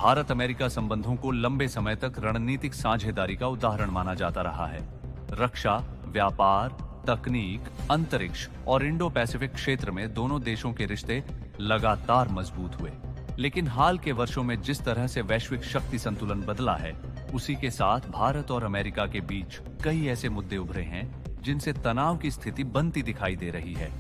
Bharat America संबंधों को लंबे समय तक रणनीतिक साझेदारी का उदाहरण माना जाता रहा है। रक्षा, व्यापार, तकनीक, अंतरिक्ष और इंडो पैसिफिक क्षेत्र में दोनों देशों के रिश्ते लगातार मजबूत हुए। लेकिन हाल के वर्षों में जिस तरह से वैश्विक शक्ति संतुलन बदला है, उसी के साथ भारत और अमेरिका के बीच कई ऐसे मुद्दे उभरे हैं जिनसे तनाव की स्थिति बनती दिखाई दे रही है।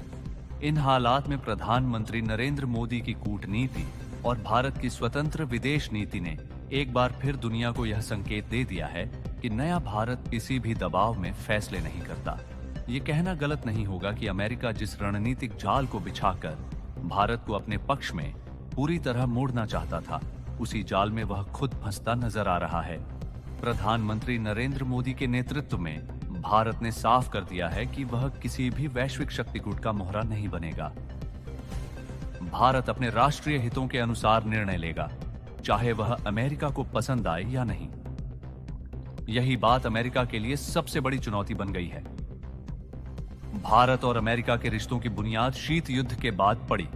इन हालात में प्रधानमंत्री नरेंद्र मोदी की कूटनीति और भारत की स्वतंत्र विदेश नीति ने एक बार फिर दुनिया को यह संकेत दे दिया है कि नया भारत किसी भी दबाव में फैसले नहीं करता। ये कहना गलत नहीं होगा कि अमेरिका जिस रणनीतिक जाल को बिछाकर भारत को अपने पक्ष में पूरी तरह मोड़ना चाहता था, उसी जाल में वह खुद फंसता नजर आ रहा है। प्रधानमंत्री नरेंद्र मोदी के नेतृत्व में भारत ने साफ कर दिया है कि वह किसी भी वैश्विक शक्तिगुट का मोहरा नहीं बनेगा। भारत अपने राष्ट्रीय हितों के अनुसार निर्णय लेगा, चाहे वह अमेरिका को पसंद आए या नहीं। यही बात अमेरिका के लिए सबसे बड़ी चुनौती बन गई है। भारत और अमेरिका के रिश्तों की बुनियाद शीत युद्ध के बाद पड़ी।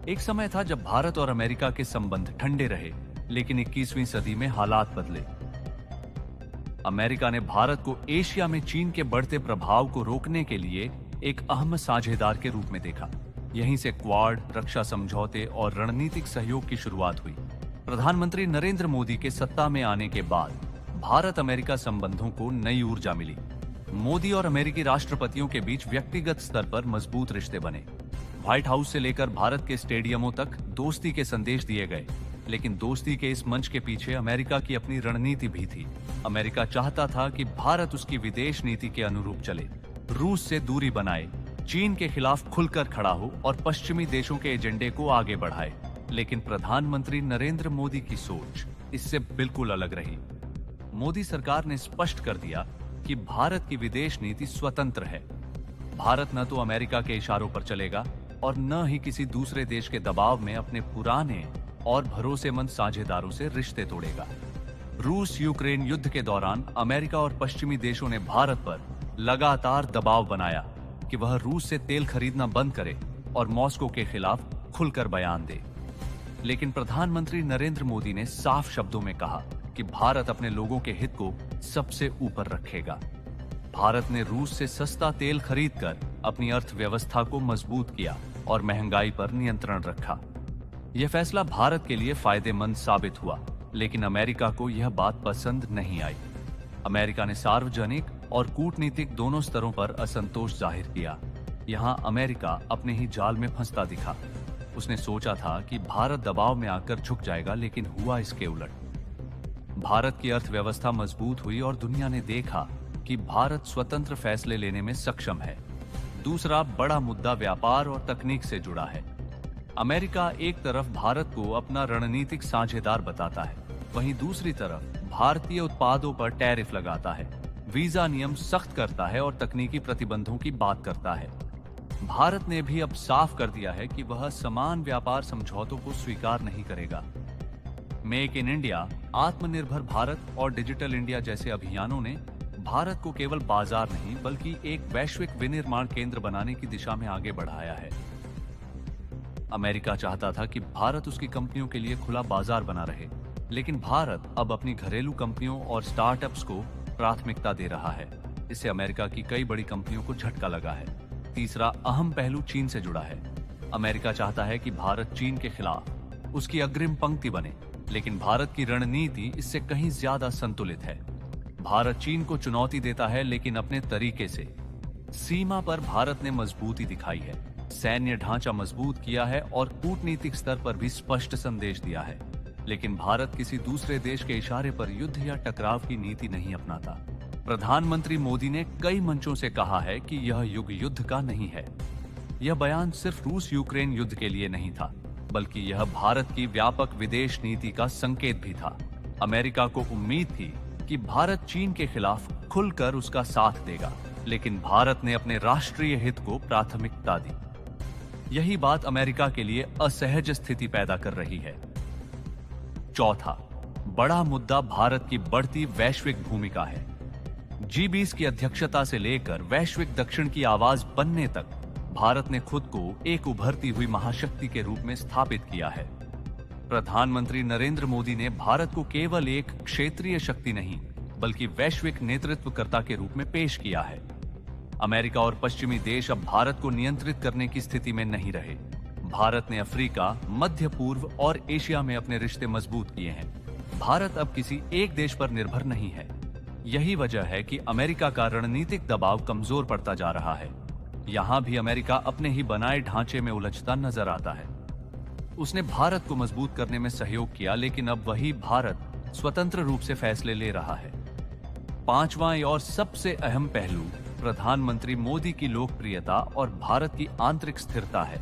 एक समय था जब भारत और अमेरिका के संबंध ठंडे रहे, लेकिन 21वीं सदी में हालात बदले। अमेरिका ने भारत को एशिया में चीन के बढ़ते प्रभाव को रोकने के लिए एक अहम साझेदार के रूप में देखा। यहीं से क्वाड, रक्षा समझौते और रणनीतिक सहयोग की शुरुआत हुई। प्रधानमंत्री नरेंद्र मोदी के सत्ता में आने के बाद भारत अमेरिका संबंधों को नई ऊर्जा मिली। मोदी और अमेरिकी राष्ट्रपतियों के बीच व्यक्तिगत स्तर पर मजबूत रिश्ते बने। व्हाइट हाउस से लेकर भारत के स्टेडियमों तक दोस्ती के संदेश दिए गए। लेकिन दोस्ती के इस मंच के पीछे अमेरिका की अपनी रणनीति भी थी। अमेरिका चाहता था कि भारत उसकी विदेश नीति के अनुरूप चले, रूस से दूरी बनाए, चीन के खिलाफ खुलकर खड़ा हो और पश्चिमी देशों के एजेंडे को आगे बढ़ाए। लेकिन प्रधानमंत्री नरेंद्र मोदी की सोच इससे बिल्कुल अलग रही। मोदी सरकार ने स्पष्ट कर दिया कि भारत की विदेश नीति स्वतंत्र है। भारत न तो अमेरिका के इशारों पर चलेगा और न ही किसी दूसरे देश के दबाव में अपने पुराने और भरोसेमंद साझेदारों से रिश्ते तोड़ेगा। रूस यूक्रेन युद्ध के दौरान अमेरिका और पश्चिमी देशों ने भारत पर लगातार दबाव बनाया कि वह रूस से तेल खरीदना बंद करे और मॉस्को के खिलाफ खुलकर बयान दे। लेकिन प्रधानमंत्री नरेंद्र मोदी ने साफ शब्दों में कहा कि भारत अपने लोगों के हित को सबसे ऊपर रखेगा। भारत ने रूस से सस्ता तेल खरीदकर अपनी अर्थव्यवस्था को मजबूत किया और महंगाई पर नियंत्रण रखा। यह फैसला भारत के लिए फायदेमंद साबित हुआ, लेकिन अमेरिका को यह बात पसंद नहीं आई। अमेरिका ने सार्वजनिक और कूटनीतिक दोनों स्तरों पर असंतोष जाहिर किया। यहां अमेरिका अपने ही जाल में फंसता दिखा। उसने सोचा था कि भारत दबाव में आकर झुक जाएगा, लेकिन हुआ इसके उलट। भारत की अर्थव्यवस्था मजबूत हुई और दुनिया ने देखा कि भारत स्वतंत्र फैसले लेने में सक्षम है। दूसरा बड़ा मुद्दा व्यापार और तकनीक से जुड़ा है। अमेरिका एक तरफ भारत को अपना रणनीतिक साझेदार बताता है, वहीं दूसरी तरफ भारतीय उत्पादों पर टैरिफ लगाता है, वीजा नियम सख्त करता है और तकनीकी प्रतिबंधों की बात करता है। भारत ने भी अब साफ कर दिया है कि वह समान व्यापार समझौतों को स्वीकार नहीं करेगा। मेक इन इंडिया, आत्मनिर्भर भारत और डिजिटल इंडिया जैसे अभियानों ने भारत को केवल बाजार नहीं बल्कि एक वैश्विक विनिर्माण केंद्र बनाने की दिशा में आगे बढ़ाया है। अमेरिका चाहता था कि भारत उसकी कंपनियों के लिए खुला बाजार बना रहे, लेकिन भारत अब अपनी घरेलू कंपनियों और स्टार्टअप्स को प्राथमिकता दे रहा है। इससे अमेरिका की कई बड़ी कंपनियों को झटका लगा है। तीसरा अहम पहलू चीन से जुड़ा है। अमेरिका चाहता है कि भारत चीन के खिलाफ उसकी अग्रिम पंक्ति बने, लेकिन भारत की रणनीति इससे कहीं ज्यादा संतुलित है। भारत चीन को चुनौती देता है, लेकिन अपने तरीके से। सीमा पर भारत ने मजबूती दिखाई है, सैन्य ढांचा मजबूत किया है और कूटनीतिक स्तर पर भी स्पष्ट संदेश दिया है। लेकिन भारत किसी दूसरे देश के इशारे पर युद्ध या टकराव की नीति नहीं अपनाता। प्रधानमंत्री मोदी ने कई मंचों से कहा है कि यह युग युद्ध का नहीं है। यह बयान सिर्फ रूस यूक्रेन युद्ध के लिए नहीं था, बल्कि यह भारत की व्यापक विदेश नीति का संकेत भी था। अमेरिका को उम्मीद थी कि भारत चीन के खिलाफ खुलकर उसका साथ देगा, लेकिन भारत ने अपने राष्ट्रीय हित को प्राथमिकता दी। यही बात अमेरिका के लिए असहज स्थिति पैदा कर रही है। चौथा बड़ा मुद्दा भारत की बढ़ती वैश्विक भूमिका है। G20 की अध्यक्षता से लेकर वैश्विक दक्षिण की आवाज बनने तक भारत ने खुद को एक उभरती हुई महाशक्ति के रूप में स्थापित किया है। प्रधानमंत्री नरेंद्र मोदी ने भारत को केवल एक क्षेत्रीय शक्ति नहीं बल्कि वैश्विक नेतृत्वकर्ता के रूप में पेश किया है। अमेरिका और पश्चिमी देश अब भारत को नियंत्रित करने की स्थिति में नहीं रहे। भारत ने अफ्रीका, मध्य पूर्व और एशिया में अपने रिश्ते मजबूत किए हैं। भारत अब किसी एक देश पर निर्भर नहीं है। यही वजह है कि अमेरिका का रणनीतिक दबाव कमजोर पड़ता जा रहा है। यहां भी अमेरिका अपने ही बनाए ढांचे में उलझता नजर आता है। उसने भारत को मजबूत करने में सहयोग किया, लेकिन अब वही भारत स्वतंत्र रूप से फैसले ले रहा है। पांचवां और सबसे अहम पहलू प्रधानमंत्री मोदी की लोकप्रियता और भारत की आंतरिक स्थिरता है।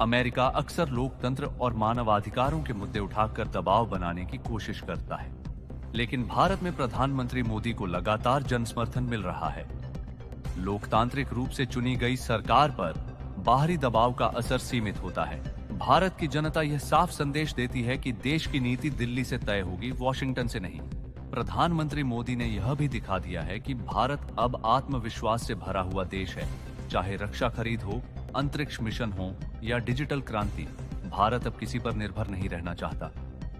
अमेरिका अक्सर लोकतंत्र और मानवाधिकारों के मुद्दे उठाकर दबाव बनाने की कोशिश करता है, लेकिन भारत में प्रधानमंत्री मोदी को लगातार जनसमर्थन मिल रहा है। लोकतांत्रिक रूप से चुनी गई सरकार पर बाहरी दबाव का असर सीमित होता है। भारत की जनता यह साफ संदेश देती है कि देश की नीति दिल्ली से तय होगी, वॉशिंगटन से नहीं। प्रधानमंत्री मोदी ने यह भी दिखा दिया है कि भारत अब आत्मविश्वास से भरा हुआ देश है। चाहे रक्षा खरीद हो, अंतरिक्ष मिशन हो या डिजिटल क्रांति, भारत अब किसी पर निर्भर नहीं रहना चाहता।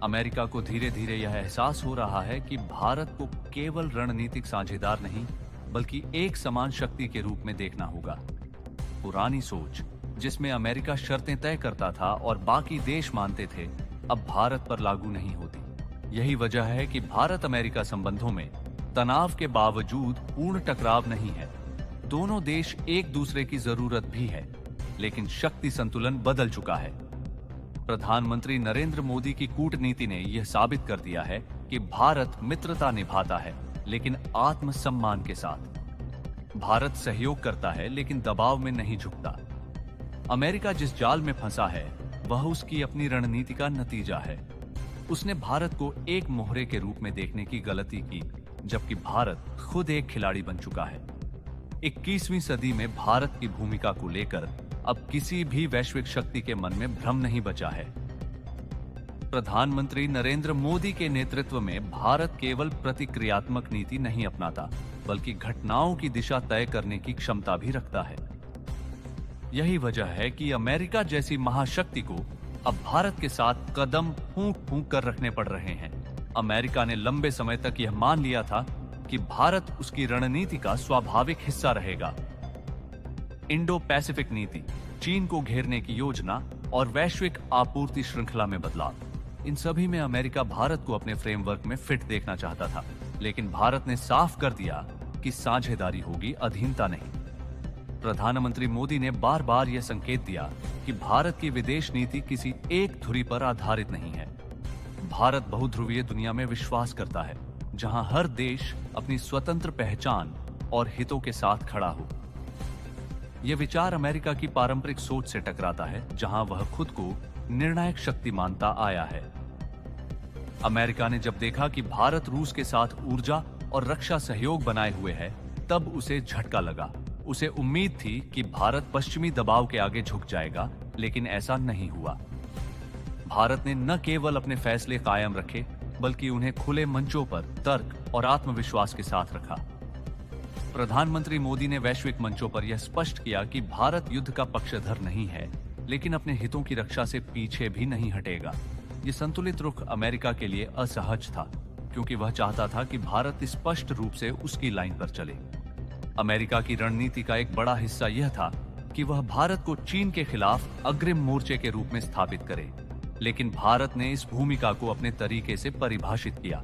अमेरिका को धीरे धीरे यह एहसास हो रहा है कि भारत को केवल रणनीतिक साझेदार नहीं बल्कि एक समान शक्ति के रूप में देखना होगा। पुरानी सोच, जिसमें अमेरिका शर्तें तय करता था और बाकी देश मानते थे, अब भारत पर लागू नहीं होती। यही वजह है कि भारत अमेरिका संबंधों में तनाव के बावजूद पूर्ण टकराव नहीं है। दोनों देश एक दूसरे की जरूरत भी है, लेकिन शक्ति संतुलन बदल चुका है। प्रधानमंत्री नरेंद्र मोदी की कूटनीति ने यह साबित कर दिया है कि भारत मित्रता निभाता है, लेकिन आत्मसम्मान के साथ। भारत सहयोग करता है, लेकिन दबाव में नहीं झुकता। अमेरिका जिस जाल में फंसा है, वह उसकी अपनी रणनीति का नतीजा है। उसने भारत को एक मोहरे के रूप में देखने की गलती की, जबकि भारत खुद एक खिलाड़ी बन चुका है। 21वीं सदी में भारत की भूमिका को लेकर अब किसी भी वैश्विक शक्ति के मन में भ्रम नहीं बचा है। प्रधानमंत्री नरेंद्र मोदी के नेतृत्व में भारत केवल प्रतिक्रियात्मक नीति नहीं अपनाता, बल्कि घटनाओं की दिशा तय करने की क्षमता भी रखता है। यही वजह है कि अमेरिका जैसी महाशक्ति को अब भारत के साथ कदम फूंक फूंक कर रखने पड़ रहे हैं। अमेरिका ने लंबे समय तक यह मान लिया था कि भारत उसकी रणनीति का स्वाभाविक हिस्सा रहेगा। इंडो पैसिफिक नीति, चीन को घेरने की योजना और वैश्विक आपूर्ति श्रृंखला में बदलाव, इन सभी में अमेरिका भारत को अपने फ्रेमवर्क में फिट देखना चाहता था, लेकिन भारत ने साफ कर दिया कि साझेदारी होगी, अधीनता नहीं। प्रधानमंत्री मोदी ने बार बार यह संकेत दिया कि भारत की विदेश नीति किसी एक धुरी पर आधारित नहीं है। भारत बहुध्रुवीय दुनिया में विश्वास करता है, जहां हर देश अपनी स्वतंत्र पहचान और हितों के साथ खड़ा हो। यह विचार अमेरिका की पारंपरिक सोच से टकराता है, जहां वह खुद को निर्णायक शक्ति मानता आया है। अमेरिका ने जब देखा कि भारत रूस के साथ ऊर्जा और रक्षा सहयोग बनाए हुए है, तब उसे झटका लगा। उसे उम्मीद थी कि भारत पश्चिमी दबाव के आगे झुक जाएगा, लेकिन ऐसा नहीं हुआ। भारत ने न केवल अपने फैसले कायम रखे, बल्कि उन्हें खुले मंचों पर तर्क और आत्मविश्वास के साथ रखा। प्रधानमंत्री मोदी ने वैश्विक मंचों पर यह स्पष्ट किया कि भारत युद्ध का पक्षधर नहीं है, लेकिन अपने हितों की रक्षा से पीछे भी नहीं हटेगा। यह संतुलित रुख अमेरिका के लिए असहज था, क्योंकि वह चाहता था कि भारत स्पष्ट रूप से उसकी लाइन पर चले। अमेरिका की रणनीति का एक बड़ा हिस्सा यह था कि वह भारत को चीन के खिलाफ अग्रिम मोर्चे के रूप में स्थापित करे, लेकिन भारत ने इस भूमिका को अपने तरीके से परिभाषित किया।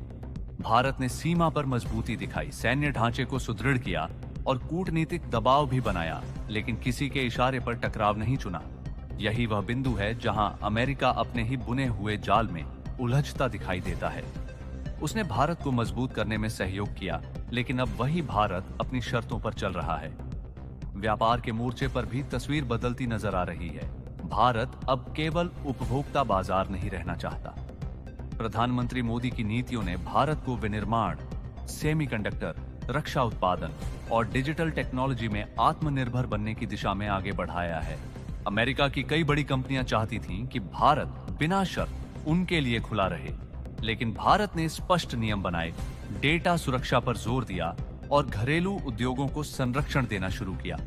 भारत ने सीमा पर मजबूती दिखाई, सैन्य ढांचे को सुदृढ़ किया और कूटनीतिक दबाव भी बनाया, लेकिन किसी के इशारे पर टकराव नहीं चुना। यही वह बिंदु है जहां अमेरिका अपने ही बुने हुए जाल में उलझता दिखाई देता है। उसने भारत को मजबूत करने में सहयोग किया, लेकिन अब वही भारत अपनी शर्तों पर चल रहा है। व्यापार के मोर्चे पर भी तस्वीर बदलती नजर आ रही है। भारत अब केवल उपभोक्ता बाजार नहीं रहना चाहता। प्रधानमंत्री मोदी की नीतियों ने भारत को विनिर्माण, सेमीकंडक्टर, रक्षा उत्पादन और डिजिटल टेक्नोलॉजी में आत्मनिर्भर बनने की दिशा में आगे बढ़ाया है। अमेरिका की कई बड़ी कंपनियां चाहती थीं कि भारत बिना शर्त उनके लिए खुला रहे, लेकिन भारत ने स्पष्ट नियम बनाए, डेटा सुरक्षा पर जोर दिया और घरेलू उद्योगों को संरक्षण देना शुरू किया।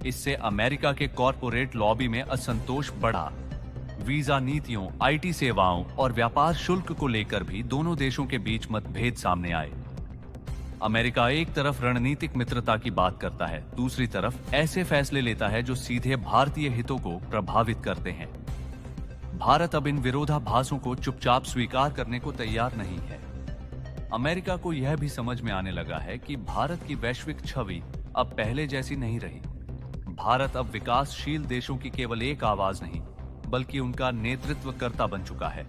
इससे अमेरिका के कॉरपोरेट लॉबी में असंतोष बढ़ा। वीजा नीतियों, आईटी सेवाओं और व्यापार शुल्क को लेकर भी दोनों देशों के बीच मतभेद सामने आए। अमेरिका एक तरफ रणनीतिक मित्रता की बात करता है, दूसरी तरफ ऐसे फैसले लेता है जो सीधे भारतीय हितों को प्रभावित करते हैं। भारत अब इन विरोधाभासों को चुपचाप स्वीकार करने को तैयार नहीं है। अमेरिका को यह भी समझ में आने लगा है कि भारत की वैश्विक छवि अब पहले जैसी नहीं रही। भारत अब विकासशील देशों की केवल एक आवाज नहीं, बल्कि उनका नेतृत्वकर्ता बन चुका है।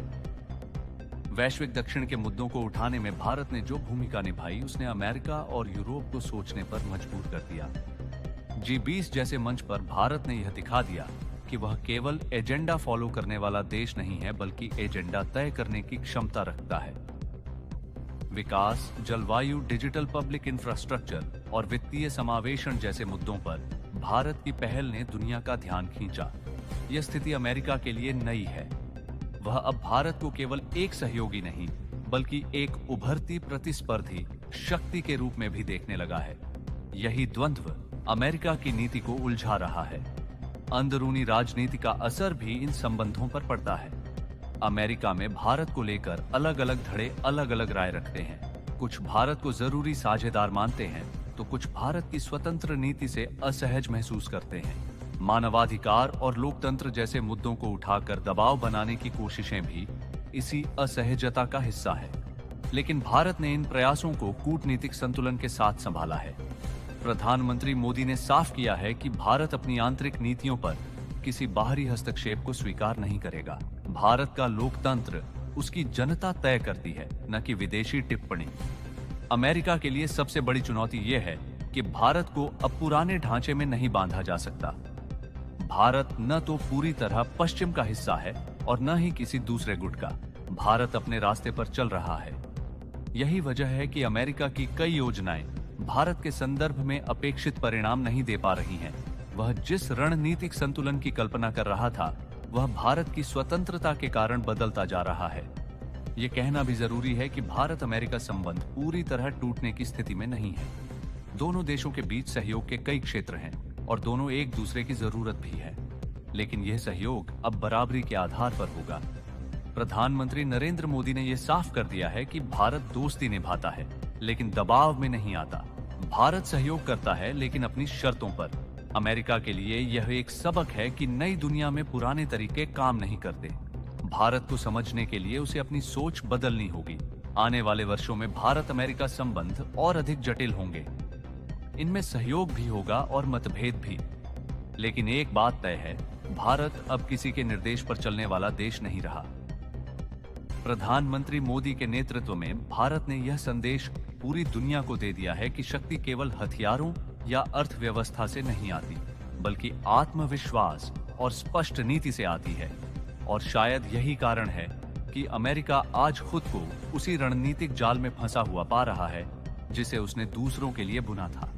वैश्विक दक्षिण के मुद्दों को उठाने में भारत ने जो भूमिका निभाई, उसने अमेरिका और यूरोप को सोचने पर मजबूर कर दिया। G20 जैसे मंच पर भारत ने यह दिखा दिया कि वह केवल एजेंडा फॉलो करने वाला देश नहीं है, बल्कि एजेंडा तय करने की क्षमता रखता है। विकास, जलवायु, डिजिटल पब्लिक इंफ्रास्ट्रक्चर और वित्तीय समावेशन जैसे मुद्दों पर भारत की पहल ने दुनिया का ध्यान खींचा। यह स्थिति अमेरिका के लिए नई है। वह अब भारत को केवल एक सहयोगी नहीं, बल्कि एक उभरती प्रतिस्पर्धी शक्ति के रूप में भी देखने लगा है। यही द्वंद्व अमेरिका की नीति को उलझा रहा है। अंदरूनी राजनीति का असर भी इन संबंधों पर पड़ता है। अमेरिका में भारत को लेकर अलग अलग धड़े अलग अलग राय रखते हैं। कुछ भारत को जरूरी साझेदार मानते हैं, तो कुछ भारत की स्वतंत्र नीति से असहज महसूस करते हैं। मानवाधिकार और लोकतंत्र जैसे मुद्दों को उठाकर दबाव बनाने की कोशिशें भी इसी असहजता का हिस्सा है। लेकिन भारत ने इन प्रयासों को कूटनीतिक संतुलन के साथ संभाला है। प्रधानमंत्री मोदी ने साफ किया है कि भारत अपनी आंतरिक नीतियों पर किसी बाहरी हस्तक्षेप को स्वीकार नहीं करेगा। भारत का लोकतंत्र उसकी जनता तय करती है, न कि विदेशी टिप्पणी। अमेरिका के लिए सबसे बड़ी चुनौती यह है कि भारत को अब पुराने ढांचे में नहीं बांधा जा सकता। भारत न तो पूरी तरह पश्चिम का हिस्सा है और न ही किसी दूसरे गुट का। भारत अपने रास्ते पर चल रहा है। यही वजह है कि अमेरिका की कई योजनाएं भारत के संदर्भ में अपेक्षित परिणाम नहीं दे पा रही हैं। वह जिस रणनीतिक संतुलन की कल्पना कर रहा था, वह भारत की स्वतंत्रता के कारण बदलता जा रहा है। यह कहना भी जरूरी है कि भारत अमेरिका संबंध पूरी तरह टूटने की स्थिति में नहीं है। दोनों देशों के बीच सहयोग के कई क्षेत्र हैं और दोनों एक दूसरे की जरूरत भी है, लेकिन यह सहयोग अब बराबरी के आधार पर होगा। प्रधानमंत्री नरेंद्र मोदी ने यह साफ कर दिया है कि भारत दोस्ती निभाता है, लेकिन दबाव में नहीं आता। भारत सहयोग करता है, लेकिन अपनी शर्तों पर। अमेरिका के लिए यह एक सबक है कि नई दुनिया में पुराने तरीके काम नहीं करते। भारत को समझने के लिए उसे अपनी सोच बदलनी होगी। आने वाले वर्षों में भारत अमेरिका संबंध और अधिक जटिल होंगे। इनमें सहयोग भी होगा और मतभेद भी। लेकिन एक बात तय है, भारत अब किसी के निर्देश पर चलने वाला देश नहीं रहा। प्रधानमंत्री मोदी के नेतृत्व में भारत ने यह संदेश पूरी दुनिया को दे दिया है कि शक्ति केवल हथियारों या अर्थव्यवस्था से नहीं आती, बल्कि आत्मविश्वास और स्पष्ट नीति से आती है। और शायद यही कारण है कि अमेरिका आज खुद को उसी रणनीतिक जाल में फंसा हुआ पा रहा है, जिसे उसने दूसरों के लिए बुना था।